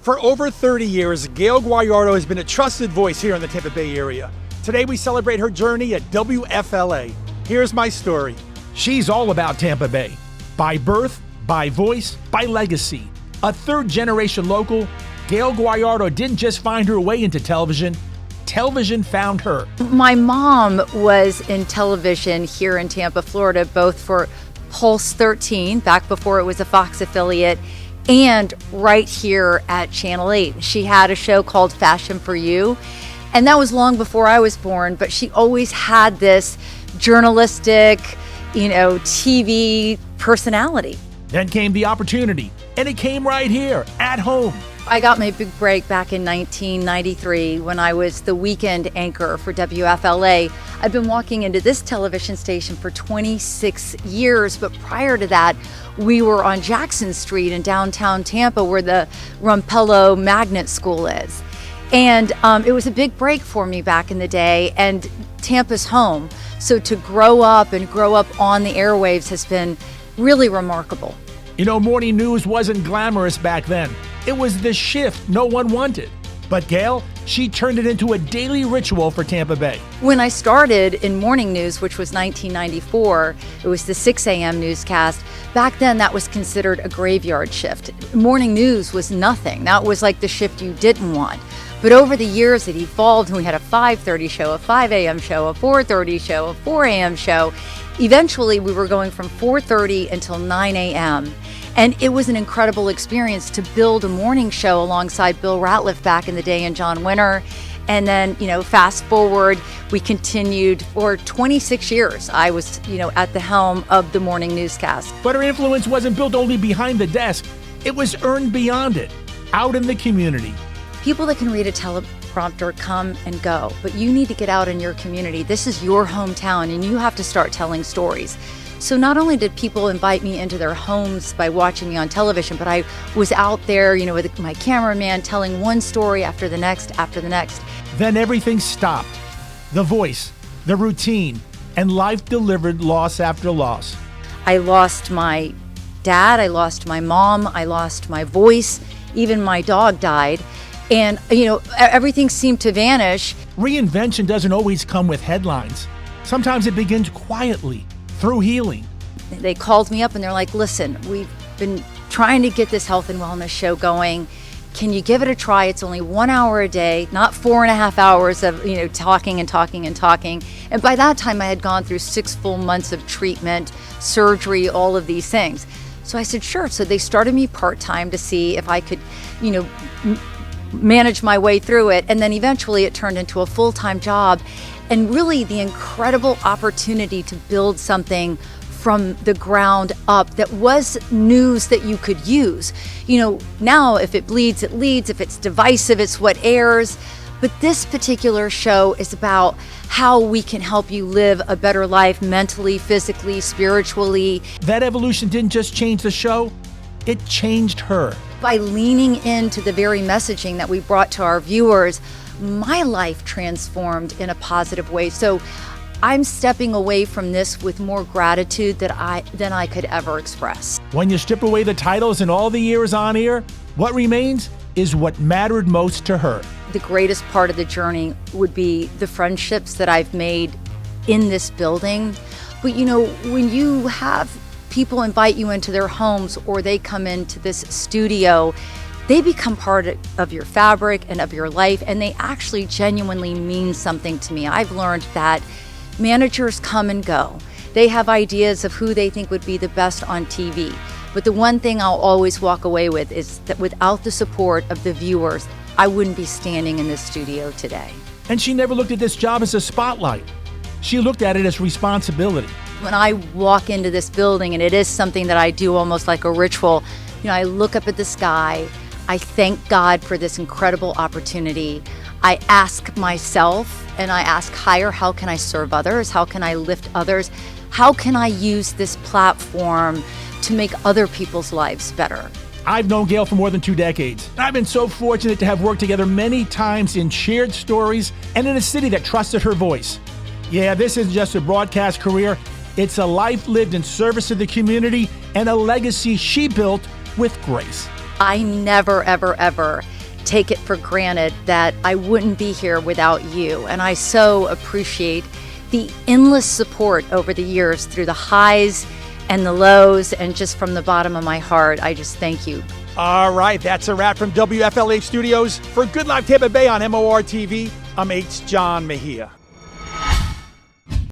For over 30 years, Gayle Guyardo has been a trusted voice here in the Tampa Bay area. Today we celebrate her journey at WFLA. Here's my story. She's all about Tampa Bay. By birth, by voice, by legacy. A third-generation local, Gayle Guyardo didn't just find her way into television. Television found her. My mom was in television here in Tampa, Florida, both for Pulse 13, back before it was a Fox affiliate, and right here at Channel 8. She had a show called Fashion for You, and that was long before I was born, but she always had this journalistic, TV personality. Then came the opportunity, and it came right here, at home. I got my big break back in 1993 when I was the weekend anchor for WFLA. I've been walking into this television station for 26 years, but prior to that, we were on Jackson Street in downtown Tampa where the Rumpello Magnet School is. And it was a big break for me back in the day, and Tampa's home. So to grow up on the airwaves has been really remarkable. Morning news wasn't glamorous back then. It was the shift no one wanted. But Gayle, she turned it into a daily ritual for Tampa Bay. When I started in morning news, which was 1994, it was the 6 a.m. newscast. Back then, that was considered a graveyard shift. Morning news was nothing. That was like the shift you didn't want. But over the years, it evolved, and we had a 5:30 show, a 5 a.m. show, a 4:30 show, a 4 a.m. show. Eventually, we were going from 4:30 until 9 a.m., and it was an incredible experience to build a morning show alongside Bill Ratliff back in the day and John Winter. And then, fast forward, we continued for 26 years. I was, at the helm of the morning newscast. But her influence wasn't built only behind the desk. It was earned beyond it, out in the community. People that can read a teleprompter come and go, but you need to get out in your community. This is your hometown, and you have to start telling stories. So not only did people invite me into their homes by watching me on television, but I was out there, with my cameraman telling one story after the next, after the next. Then everything stopped. The voice, the routine, and life delivered loss after loss. I lost my dad, I lost my mom, I lost my voice, even my dog died. And, everything seemed to vanish. Reinvention doesn't always come with headlines. Sometimes it begins quietly, through healing. They called me up and they're like, listen, we've been trying to get this health and wellness show going. Can you give it a try? It's only 1 hour a day, not 4.5 hours of, talking and talking and talking. And by that time I had gone through 6 full months of treatment, surgery, all of these things. So I said, sure. So they started me part-time to see if I could, manage my way through it. And then eventually it turned into a full-time job, and really the incredible opportunity to build something from the ground up that was news that you could use. Now if it bleeds, it leads. If it's divisive, it's what airs. But this particular show is about how we can help you live a better life mentally, physically, spiritually. That evolution didn't just change the show, it changed her. By leaning into the very messaging that we brought to our viewers, my life transformed in a positive way. So I'm stepping away from this with more gratitude than I could ever express. When you strip away the titles and all the years on air, what remains is what mattered most to her. The greatest part of the journey would be the friendships that I've made in this building. But when you have people invite you into their homes or they come into this studio, they become part of your fabric and of your life, and they actually genuinely mean something to me. I've learned that managers come and go. They have ideas of who they think would be the best on TV. But the one thing I'll always walk away with is that without the support of the viewers, I wouldn't be standing in this studio today. And she never looked at this job as a spotlight. She looked at it as responsibility. When I walk into this building, and it is something that I do almost like a ritual, I look up at the sky. I thank God for this incredible opportunity. I ask myself, and I ask higher, how can I serve others? How can I lift others? How can I use this platform to make other people's lives better? I've known Gayle for more than 2 decades. I've been so fortunate to have worked together many times in shared stories and in a city that trusted her voice. Yeah, this isn't just a broadcast career. It's a life lived in service to the community and a legacy she built with grace. I never, ever, ever take it for granted that I wouldn't be here without you. And I so appreciate the endless support over the years through the highs and the lows, and just from the bottom of my heart, I just thank you. All right, that's a wrap from WFLA Studios. For Good Life Tampa Bay on MOR TV, I'm H. John Mejia.